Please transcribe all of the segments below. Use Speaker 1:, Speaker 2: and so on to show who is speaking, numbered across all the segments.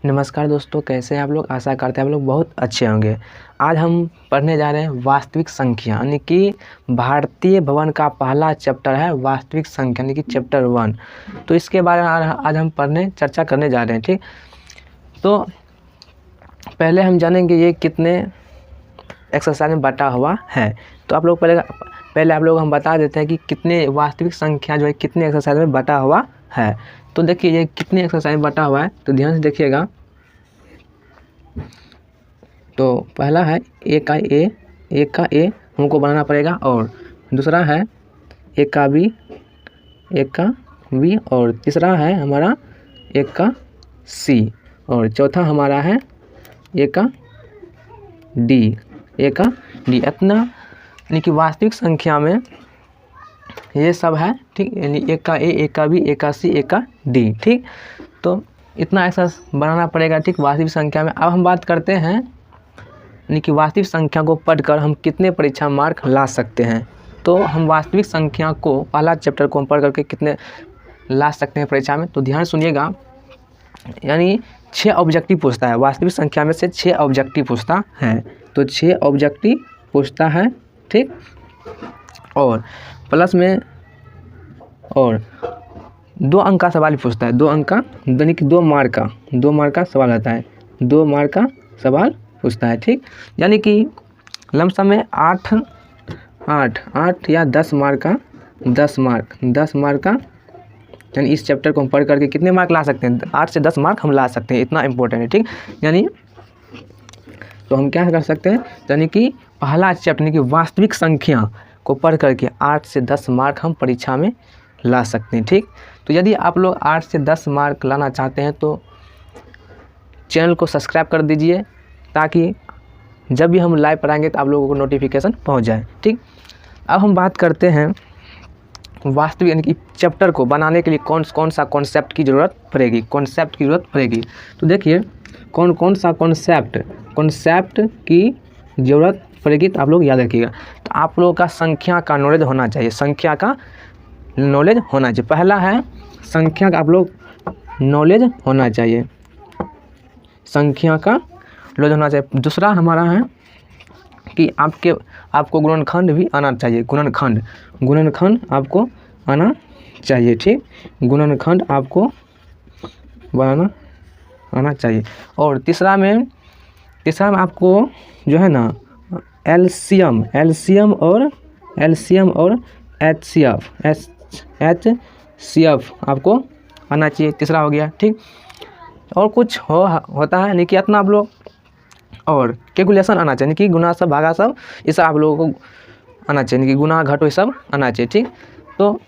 Speaker 1: नमस्कार दोस्तों, कैसे हैं आप लोग। आशा करते हैं आप लोग बहुत अच्छे होंगे। आज हम पढ़ने जा रहे हैं वास्तविक संख्या, यानी कि भारतीय भवन का पहला चैप्टर है वास्तविक संख्या, यानी कि चैप्टर 1। तो इसके बारे में आज हम चर्चा करने जा रहे हैं। ठीक, तो पहले हम जानेंगे ये कितने एक्सरसाइज में बटा हुआ है। तो आप लोग पहले आप लोग हम बता देते हैं कि कितने वास्तविक संख्या जो है कितने एक्सरसाइज में बटा हुआ है। तो देखिए ये कितने एक्सरसाइज में बटा हुआ है, तो ध्यान से देखिएगा। तो पहला है एक का ए हमको बनाना पड़ेगा, और दूसरा है एक का बी, और तीसरा है हमारा एक का सी, और चौथा हमारा है एक का डी। इतना यानी कि वास्तविक संख्या में ये सब है। ठीक, यानी एक का ए, एक का बी, एक का सी, एक का डी। ठीक, तो इतना एक्सरसाइज बनाना पड़ेगा। ठीक, वास्तविक संख्या में। अब हम बात करते हैं यानी कि वास्तविक संख्या को पढ़कर हम कितने परीक्षा मार्क ला सकते हैं। तो हम वास्तविक संख्या को पहला चैप्टर को हम पढ़ करके कितने ला सकते हैं परीक्षा में, तो ध्यान सुनिएगा। यानी 6 ऑब्जेक्टिव पूछता है वास्तविक संख्या में से, 6 ऑब्जेक्टिव पूछता है। तो 6 ऑब्जेक्टिव पूछता है। ठीक, और प्लस में और 2 अंक का सवाल पूछता है। 2 अंक का यानी कि 2 मार्क का सवाल आता है। 2 मार्क का सवाल पूछता है। ठीक, यानी कि लमसम में 8 या 10 मार्क का 10 मार्क का, यानी इस चैप्टर को हम पढ़ करके कितने मार्क ला सकते हैं, 8 से 10 मार्क हम ला सकते हैं। इतना इम्पोर्टेंट है। ठीक, यानी तो हम क्या कर सकते हैं, यानी कि पहला चैप्टर यानी कि वास्तविक संख्या को पढ़ करके 8 से 10 मार्क हम परीक्षा में ला सकते हैं। ठीक, तो यदि आप लोग 8 से 10 मार्क लाना चाहते हैं तो चैनल को सब्सक्राइब कर दीजिए, ताकि जब भी हम लाइव पढ़ाएंगे तो आप लोगों को नोटिफिकेशन पहुंच जाए। ठीक, अब हम बात करते हैं वास्तविक यानी कि चैप्टर को बनाने के लिए कौन सा कॉन्सेप्ट की ज़रूरत पड़ेगी। तो देखिए कौन सा कॉन्सेप्ट की ज़रूरत पड़ेगी, तो आप लोग याद रखिएगा। तो आप लोगों का संख्या का नॉलेज होना चाहिए। पहला है संख्या का आप लोग नॉलेज होना चाहिए, दूसरा हमारा है कि आपको गुणनखंड भी आना चाहिए। गुणनखंड आपको आना चाहिए। ठीक, गुणनखंड आपको बनाना आना चाहिए। और तीसरा में आपको जो है ना एलसीएम और एचसीएफ आपको आना चाहिए। तीसरा हो गया। ठीक, और कुछ होता है नहीं कि इतना आप लोग, और कैलकुलेशन आना चाहिए कि गुना सब भागा सब, ये सब आप लोगों को आना चाहिए कि गुना घटो ये सब आना चाहिए। ठीक, तो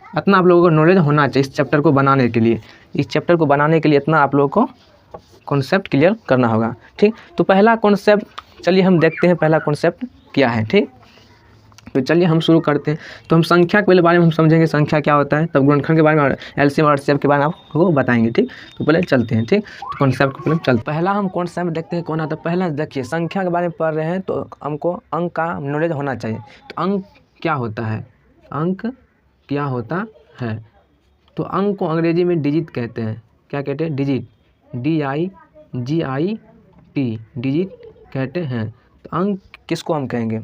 Speaker 1: इतना आप लोगों को नॉलेज होना चाहिए इस चैप्टर को बनाने के लिए। इतना आप लोगों को कॉन्सेप्ट क्लियर करना होगा। ठीक, तो पहला कॉन्सेप्ट चलिए हम देखते हैं पहला कॉन्सेप्ट क्या है। ठीक, तो चलिए हम शुरू करते हैं। तो हम संख्या के पहले बारे में हम समझेंगे संख्या क्या होता है, तब गुणनखंड के बारे में, एलसीएम और एचसीएफ के बारे में आपको बताएंगे। ठीक, तो पहले चलते हैं। ठीक, तो कॉन्सेप्ट को पहले पहला हम कॉन्सेप्ट देखते हैं कौन आता है। पहला देखिए संख्या के बारे में पढ़ रहे हैं तो हमको अंक का नॉलेज होना चाहिए। तो अंक क्या होता है, तो अंक को अंग्रेजी में डिजिट कहते हैं। क्या कहते हैं, डिजिट, DIGIT, डिजिट कहते हैं। तो अंक किसको हम कहेंगे,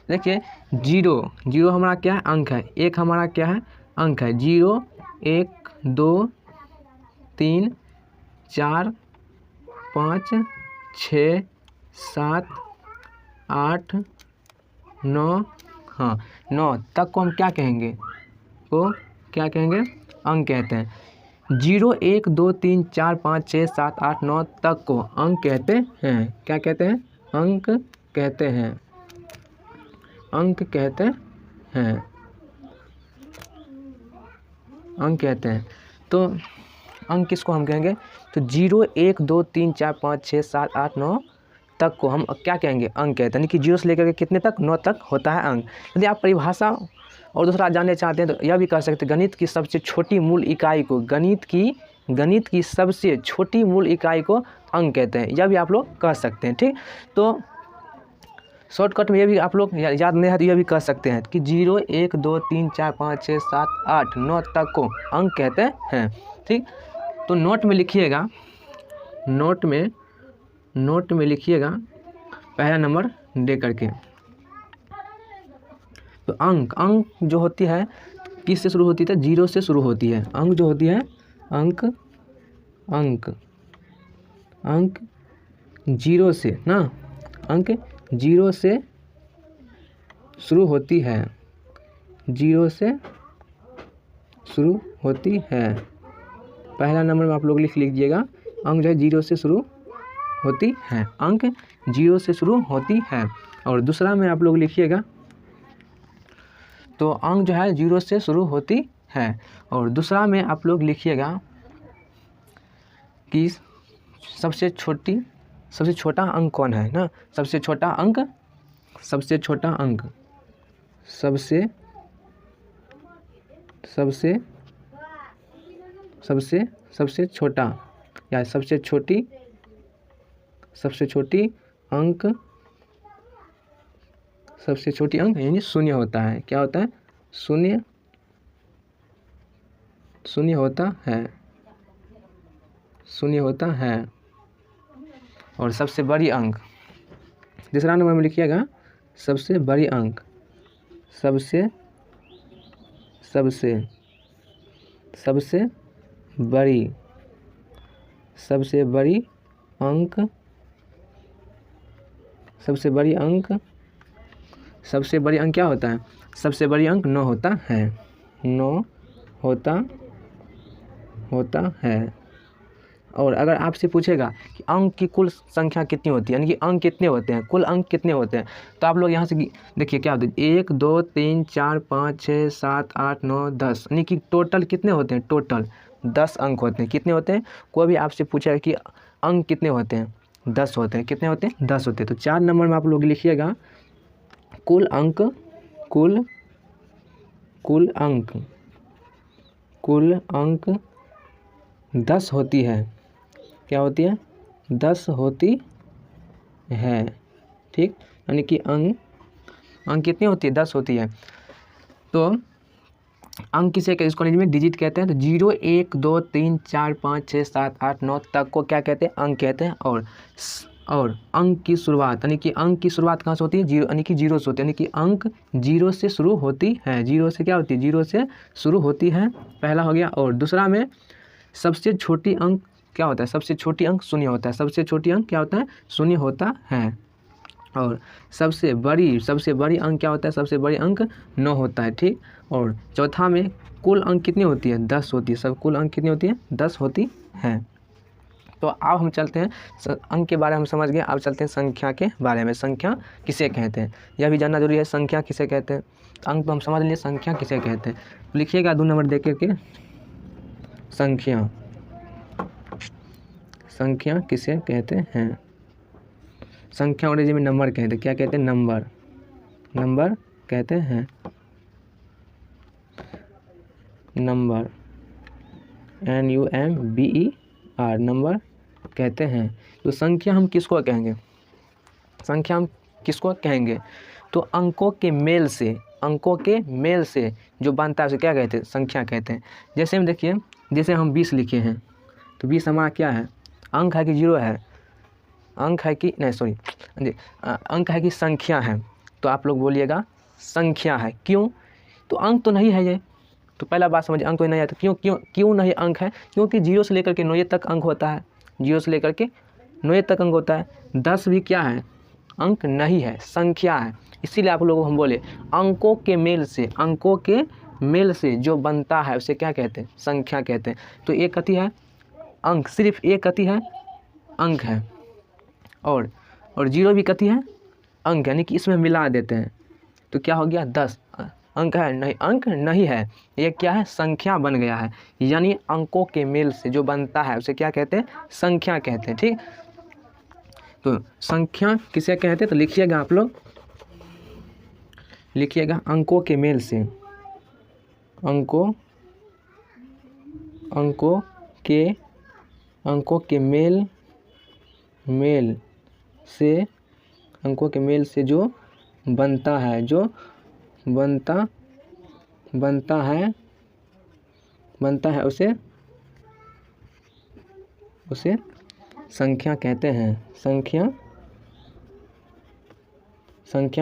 Speaker 1: देखिए जीरो हमारा क्या है, अंक है। एक हमारा क्या है, अंक है। 0 1 2 3 4 5 6 7 8 9, हाँ 9 तक को हम क्या कहेंगे, अंक कहते हैं। 0 1 2 3 4 5 6 7 8 9 तक को अंक कहते हैं। क्या कहते हैं, अंक कहते हैं। तो अंक किसको हम कहेंगे, तो 0 1 2 3 4 5 6 7 8 9 तक को हम क्या कहेंगे, अंक कहते हैं। यानी कि 0 से लेकर के कितने तक, 9 तक होता है अंक। यदि आप परिभाषा और दूसरा जानने चाहते हैं तो यह भी कह सकते हैं, गणित की सबसे छोटी मूल इकाई को अंक कहते हैं। यह भी आप लोग कह सकते हैं। ठीक, तो शॉर्टकट में ये भी आप लोग याद नहीं है तो यह भी कह सकते हैं कि 0 1 2 3 4 5 6 7 8 9 तक को अंक कहते हैं। ठीक, तो नोट में लिखिएगा, नोट में लिखिएगा पहला नंबर दे करके। तो अंक जो होती है किस से शुरू होती है? 0 से शुरू होती है। अंक जो होती है अंक 0 से ना, अंक 0 से शुरू होती है, 0 से शुरू होती है। पहला नंबर में आप लोग लिख लीजिएगा, अंक जो है 0 से शुरू होती है, अंक 0 से शुरू होती है। और दूसरा में आप लोग लिखिएगा, तो अंक जो है 0 से शुरू होती है। और दूसरा में आप लोग लिखिएगा कि सबसे छोटा अंक कौन है ना, सबसे छोटा अंक सबसे छोटा या सबसे छोटी अंक यानी शून्य होता है। क्या होता है? शून्य होता है। और सबसे बड़ी अंक, दूसरा नंबर में लिखिएगा सबसे बड़ी अंक, सबसे बड़ी अंक, सबसे बड़ी अंक क्या होता है? सबसे बड़ी अंक 9 होता है, 9 होता है। और अगर आपसे पूछेगा कि अंक की कुल संख्या कितनी होती है, यानी कि अंक कितने होते हैं, कुल अंक कितने होते हैं, तो आप लोग यहाँ से देखिए क्या होता है, 1 2 3 4 5 6 7 8 9 10, यानी कि टोटल कितने होते हैं? टोटल 10 अंक होते हैं। कितने होते हैं? कोई भी आपसे पूछेगा कि अंक कितने होते हैं, 10 होते हैं। कितने होते हैं? 10 होते हैं। तो 4 नंबर में आप लोग लिखिएगा कुल अंक 10 होती है। क्या होती है? 10 होती है। ठीक, यानी कि अंक कितनी होती है? 10 होती है। तो अंक किसे कहते हैं? इसको अंग्रेजी में डिजिट कहते हैं। तो 0 1 2 3 4 5 6 7 8 9 तक को क्या कहते हैं? अंक कहते हैं। और अंक की शुरुआत, यानी कि अंक की शुरुआत कहाँ से होती है? 0, यानी कि 0 से होती है, यानी कि अंक 0 से शुरू होती है। 0 से क्या होती है? 0 से शुरू होती है, पहला हो गया। और दूसरा में सबसे छोटी अंक क्या होता है? सबसे छोटी अंक शून्य होता है। सबसे छोटी अंक क्या होता है? शून्य होता है। और सबसे बड़ी अंक क्या होता है? सबसे बड़ी अंक 9 होता है। ठीक, और चौथा में कुल अंक कितनी होती है? 10 होती है। सब कुल अंक कितनी होती है? 10 होती है। तो अब हम चलते हैं, अंक के बारे में हम समझ गए, अब चलते हैं संख्या के बारे में। संख्या किसे कहते हैं यह भी जानना जरूरी है। संख्या किसे कहते हैं? अंक तो हम समझ लिए, संख्या किसे कहते हैं लिखिएगा 2 नंबर देख के। संख्या किसे कहते हैं? संख्या अंग्रेजी में नंबर कहते हैं। क्या कहते हैं? नंबर कहते हैं। नंबर NUMBER, नंबर कहते हैं। तो संख्या हम किसको कहेंगे? संख्या हम किसको कहेंगे? तो अंकों के मेल से जो बनता है उसे क्या कहते हैं? संख्या कहते हैं। जैसे हम देखिए, जैसे हम 20 लिखे हैं, तो 20 हमारा क्या है? अंक है कि 0 है? अंक है कि नहीं, सॉरी, अंक है कि संख्या है? तो आप लोग बोलिएगा संख्या है। क्यों? तो अंक तो नहीं है ये, तो पहला बात समझिए, अंक तो नहीं है। तो क्यों नहीं अंक है? क्योंकि 0 से लेकर के 9 तक अंक होता है। 0 से लेकर के 9 तक अंक होता है। 10 भी क्या है? अंक नहीं है, संख्या है। इसीलिए आप लोगों को हम बोले अंकों के मेल से जो बनता है उसे क्या कहते हैं? संख्या कहते हैं। तो एक कथी है? अंक, सिर्फ एक कथी है? अंक है। और 0 भी कथी है? अंक, यानी कि इसमें मिला देते हैं तो क्या हो गया? 10 अंक है? नहीं, अंक नहीं है, ये क्या है? संख्या बन गया है। यानी अंकों के मेल से जो बनता है उसे क्या कहते हैं? संख्या कहते हैं। ठीक, तो संख्या किसे कहते हैं? तो लिखिएगा आप लोग, लिखिएगा अंकों के मेल से, अंकों के मेल से जो बनता है, जो बनता है उसे उसे संख्या कहते हैं, संख्या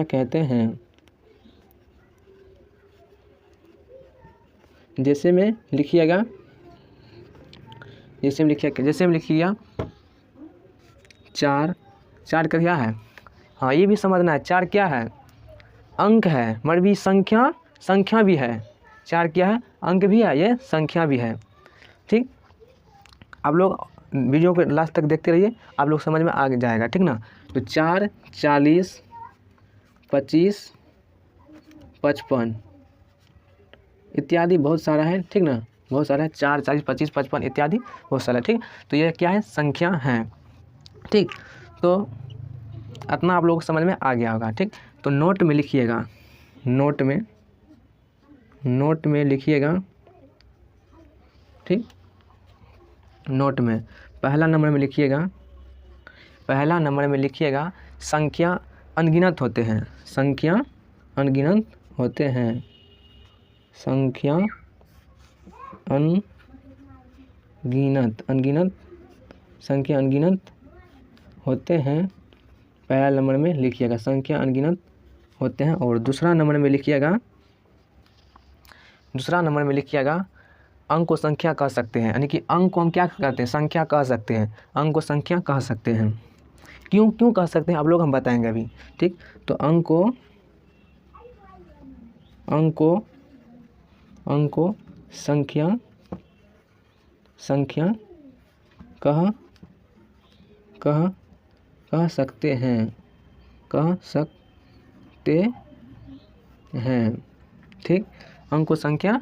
Speaker 1: कहते हैं। जैसे में लिखिएगा, जैसे में लिखिएगा 4 का क्या है, हाँ ये भी समझना है, 4 क्या है, अंक है, मगर भी संख्या भी है। 4 क्या है, अंक भी है, ये संख्या भी है। ठीक, आप लोग वीडियो को लास्ट तक देखते रहिए, आप लोग समझ में आ जाएगा, ठीक ना। तो 4, 40, 25, 55 इत्यादि बहुत सारा है, ठीक ना, बहुत सारा है। 4, 40, 25, 55 इत्यादि बहुत सारा, ठीक। तो ये क्या है, संख्या है, ठीक। तो इतना आप लोग को समझ में आ गया होगा, ठीक। तो नोट में लिखिएगा, नोट में लिखिएगा, ठीक। नोट में पहला नंबर में लिखिएगा, संख्या अनगिनत होते हैं, संख्या अनगिनत होते हैं, संख्या अनगिनत संख्या अनगिनत होते हैं। पहला नंबर में लिखिएगा, संख्या अनगिनत होते हैं। और दूसरा नंबर में लिखिएगा अंक को संख्या कह सकते हैं, यानी कि अंक को हम क्या कहते हैं, संख्या कह सकते हैं, अंक को संख्या कह सकते हैं। क्यों कह सकते हैं आप लोग, हम बताएंगे अभी, ठीक। तो अंक को संख्या कह सकते हैं, ठीक। अंक को संख्या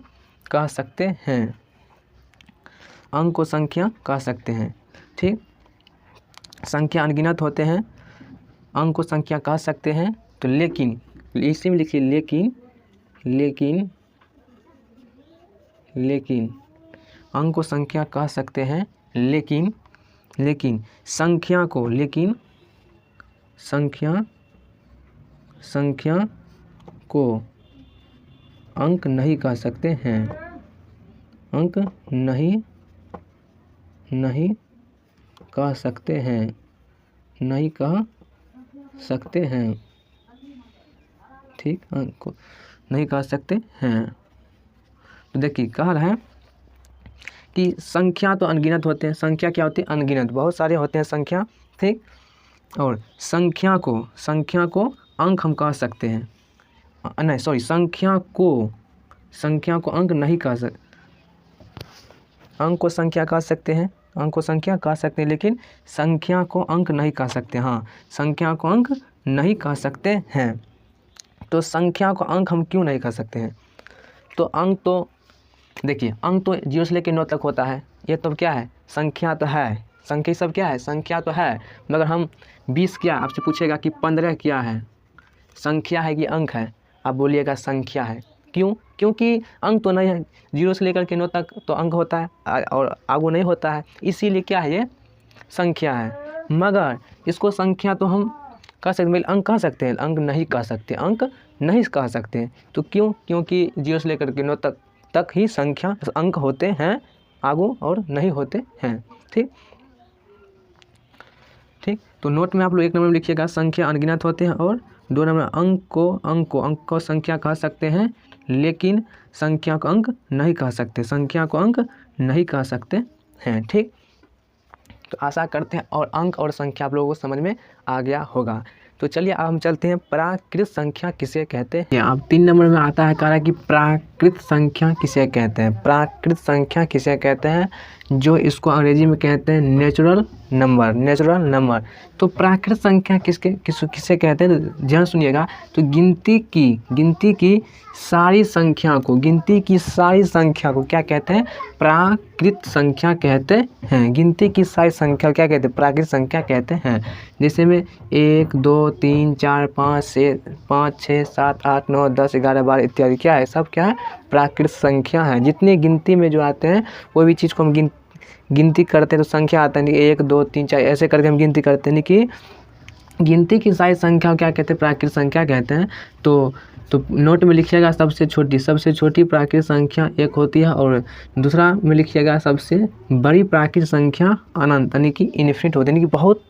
Speaker 1: कह सकते हैं, ठीक। संख्या अनगिनत होते हैं, अंक को संख्या कह सकते हैं। तो लेकिन, इसी में लिखिए लेकिन अंक को संख्या कह सकते हैं, लेकिन संख्या को अंक नहीं कह सकते हैं, अंक नहीं कह सकते हैं, ठीक। अंक को नहीं कह सकते हैं। तो देखिए कह रहा है कि संख्या तो अनगिनत होते हैं, संख्या क्या होती है, अनगिनत, बहुत सारे होते हैं संख्या, ठीक। और संख्या को अंक हम कह सकते हैं, नहीं सॉरी, संख्या को अंक नहीं कह सकते, अंक को संख्या कह सकते हैं, लेकिन संख्या को अंक नहीं कह सकते, हाँ संख्या को अंक नहीं कह सकते हैं। तो संख्या को अंक हम क्यों नहीं कह सकते हैं, तो अंक तो देखिए, अंक तो 0 से लेकर 9 तक होता है, ये तो क्या है, संख्या तो है, संख्या सब क्या है, संख्या तो है। मगर हम 20 क्या, आपसे पूछेगा कि 15 क्या है, संख्या है कि अंक है, आप बोलिएगा संख्या है। क्योंकि अंक तो नहीं है, 0 से लेकर के 9 तक तो अंक होता है और आगे नहीं होता है, इसीलिए क्या है, ये संख्या है। मगर इसको संख्या तो हम कह सकते, अंक कह सकते हैं, अंक नहीं कह सकते, तो क्योंकि 0 से लेकर के 9 तक ही संख्या अंक होते हैं, आगू और नहीं होते हैं, ठीक। तो नोट में आप लोग 1 नंबर में लिखिएगा, संख्या अनगिनत होते हैं, और 2 नंबर अंक को संख्या कह सकते हैं, लेकिन संख्या को अंक नहीं कह सकते, हैं, ठीक। तो आशा करते हैं और अंक और संख्या आप लोगों को समझ में आ गया होगा। तो चलिए अब हम चलते हैं, प्राकृत संख्या किसे कहते हैं। अब 3 नंबर में आता है, कह रहा है कि प्राकृत संख्या किसे कहते हैं। प्राकृत संख्या किसे कहते हैं, जो इसको अंग्रेजी में कहते हैं नेचुरल नंबर। तो प्राकृत संख्या किसे कहते हैं, ध्यान सुनिएगा। तो गिनती की सारी संख्या को क्या कहते हैं, प्राकृत संख्या कहते हैं। गिनती की सारी संख्या क्या कहते हैं, प्राकृत संख्या कहते हैं। जैसे में 1 2 3 4 5 6 7 8 9 10 11 12 इत्यादि क्या है, सब क्या है, प्राकृत संख्या है। जितने गिनती में जो आते हैं, कोई भी चीज़ को हम गिनती करते हैं तो संख्या आता है, 1 2 3 4 ऐसे करके हम गिनती करते हैं, कि गिनती की सारी संख्या क्या कहते हैं, प्राकृत संख्या कहते हैं। तो तो नोट में लिखिएगा सबसे छोटी प्राकृतिक संख्या 1 होती है, और दूसरा में लिखिएगा सबसे बड़ी प्राकृतिक संख्या अनंत यानी कि इन्फिनिट होती है, यानी कि बहुत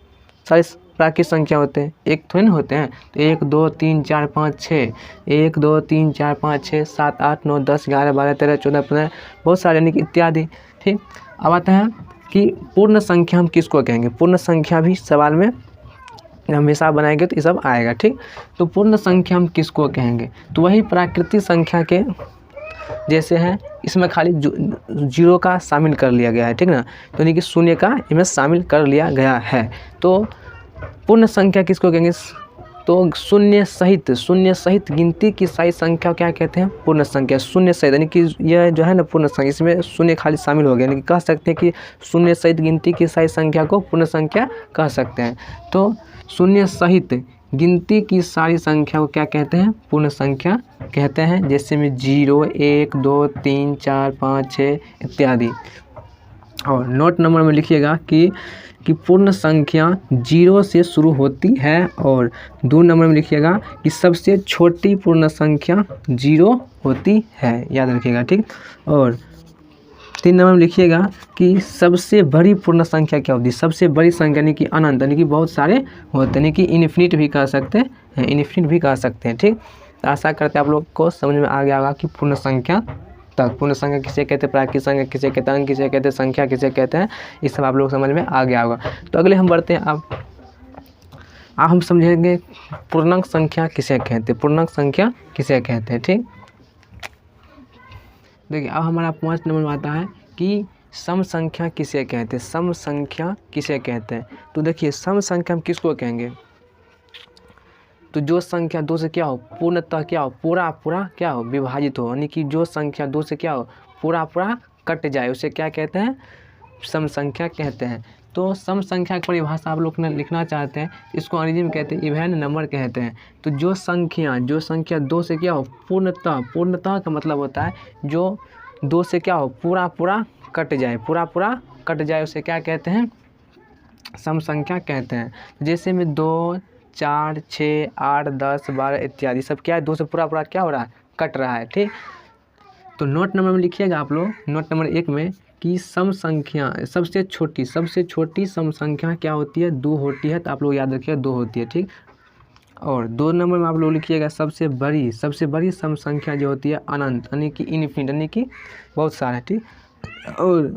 Speaker 1: सारे प्राकृतिक संख्या होते हैं, एक थोड़े ना होते हैं। तो 1 2 3 4 5 6, 1 2 3 4 5 6 7 8 9 10 11 12 13 14 15, बहुत सारे यानी कि इत्यादि। ठीक, अब आता है कि पूर्ण संख्या हम किसको कहेंगे। पूर्ण संख्या भी सवाल में हमेशा बनाएंगे तो ये सब आएगा। ठीक, तो पूर्ण संख्या हम किसको कहेंगे, तो वही प्राकृतिक संख्या के जैसे हैं, इसमें खाली जीरो का शामिल कर लिया गया है। ठीक ना, तो यानी कि शून्य का इसमें शामिल कर लिया गया है। तो पूर्ण संख्या किसको कहेंगे, तो शून्य सहित गिनती की सारी संख्या क्या कहते हैं, पूर्ण संख्या। शून्य सहित यानी कि यह जो है ना पूर्ण संख्या, इसमें शून्य खाली शामिल हो गया, यानी कि कह सकते हैं कि शून्य सहित गिनती की सारी संख्या को पूर्ण संख्या कह सकते हैं। तो शून्य सहित गिनती की सारी संख्या को क्या कहते हैं, पूर्ण संख्या कहते हैं। जैसे में 0 1 2 3 4 5 6 इत्यादि। और नोट नंबर में लिखिएगा कि पूर्ण संख्या 0 से शुरू होती है, और 2 नंबर में लिखिएगा कि सबसे छोटी पूर्ण संख्या 0 होती है, याद रखिएगा। ठीक, और 3 नंबर में लिखिएगा कि सबसे बड़ी पूर्ण संख्या क्या होती है। सबसे बड़ी संख्या यानी कि अनंत, यानी कि बहुत सारे होते हैं, यानी कि इन्फिनिट भी कह सकते हैं, इन्फिनिट भी कह सकते हैं। ठीक, तो आशा करते हैं आप लोग को समझ में आ गया होगा कि पूर्ण संख्या तक, पूर्ण संख्या किसे कहते हैं, प्राकृतिक संख्या किसे कहते हैं, अंक किसे कहते हैं, संख्या किसे कहते हैं, ये सब आप लोग समझ में आ गया होगा। तो अगले हम बढ़ते हैं। अब हम समझेंगे पूर्णांक संख्या किसे कहते हैं, पूर्णांक संख्या किसे कहते हैं। ठीक, देखिए अब हमारा 5 नंबर में आता है कि सम संख्या किसे कहते हैं, सम संख्या किसे कहते हैं। तो देखिए सम संख्या हम किसको कहेंगे, तो जो संख्या 2 से क्या हो, पूर्णतः क्या हो, पूरा क्या हो, विभाजित हो, यानी कि जो संख्या 2 से क्या हो, पूरा कट जाए, उसे क्या कहते हैं, सम संख्या कहते हैं। तो सम संख्या की परिभाषा आप लोग लिखना चाहते हैं, इसको अंग्रेजी में कहते हैं इवन नंबर कहते हैं। तो जो संख्या 2 से क्या हो, पूर्णतः का मतलब होता है जो 2 से क्या हो, पूरा कट जाए, उसे क्या कहते हैं, सम संख्या कहते हैं। जैसे में 2 4 6 8 10 12 इत्यादि सब क्या है, 2 से पूरा क्या हो रहा है, कट रहा है। ठीक, तो नोट नंबर में लिखिएगा आप लोग, नोट नंबर 1 में कि सम संख्या सबसे छोटी सम संख्या क्या होती है, 2 होती है। तो आप लोग याद रखिएगा 2 होती है। ठीक, और 2 नंबर में आप लोग लिखिएगा सबसे बड़ी सम संख्या जो होती है अनंत, यानी कि इन्फिनिट, यानी कि बहुत सारे। ठीक, और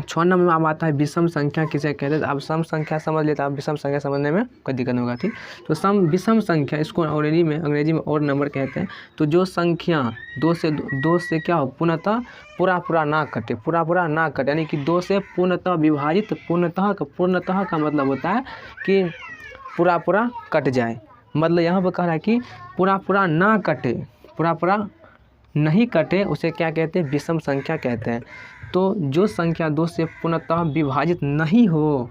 Speaker 1: 6 नंबर में अब आता है विषम संख्या किसे कहते हैं। अब सम संख्या समझ लेते हैं, अब विषम संख्या समझने में कोई दिक्कत नहीं होगा। ठीक, तो विषम संख्या, इसको अंग्रेजी में और नंबर कहते हैं। तो जो संख्या 2 से क्या हो, पूर्णतः पूरा ना कटे, यानी कि 2 से पूर्णतः विभाजित, पूर्णतः का मतलब होता है कि पूरा कट जाए। मतलब यहाँ पर कह रहा है कि पूरा ना कटे, पूरा नहीं कटे, उसे क्या कहते हैं, विषम संख्या कहते हैं। तो जो संख्या 2 से पूर्णतः विभाजित नहीं हो,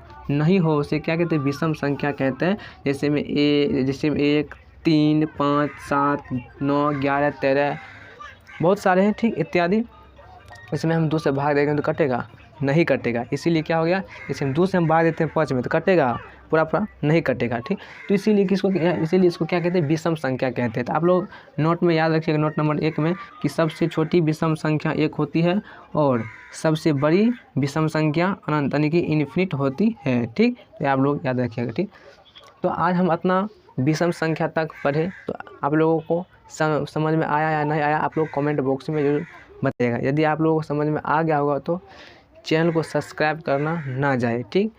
Speaker 1: उसे क्या कहते हैं, विषम संख्या कहते हैं। जैसे में 1 3 5 7 9 11 13 बहुत सारे हैं। ठीक, इत्यादि। इसमें हम 2 से भाग देंगे तो कटेगा, नहीं कटेगा, इसीलिए क्या हो गया, इसे हम 2 से हम भाग देते हैं 5 में तो कटेगा, पूरा नहीं कटेगा। ठीक, तो इसीलिए इसको क्या कहते हैं, विषम संख्या कहते हैं। तो आप लोग नोट में याद रखिएगा, नोट नंबर 1 में कि सबसे छोटी विषम संख्या 1 होती है, और सबसे बड़ी विषम संख्या अनंत, यानी कि इन्फिनिट होती है। ठीक, तो आप लोग याद रखिएगा। ठीक, तो आज हम अपना विषम संख्या तक पढ़े, तो आप लोगों को समझ में आया या नहीं आया, आप लोग कमेंट बॉक्स में जरूर बताइएगा। यदि आप लोगों को समझ में आ गया होगा तो चैनल को सब्सक्राइब करना ना जाए। ठीक।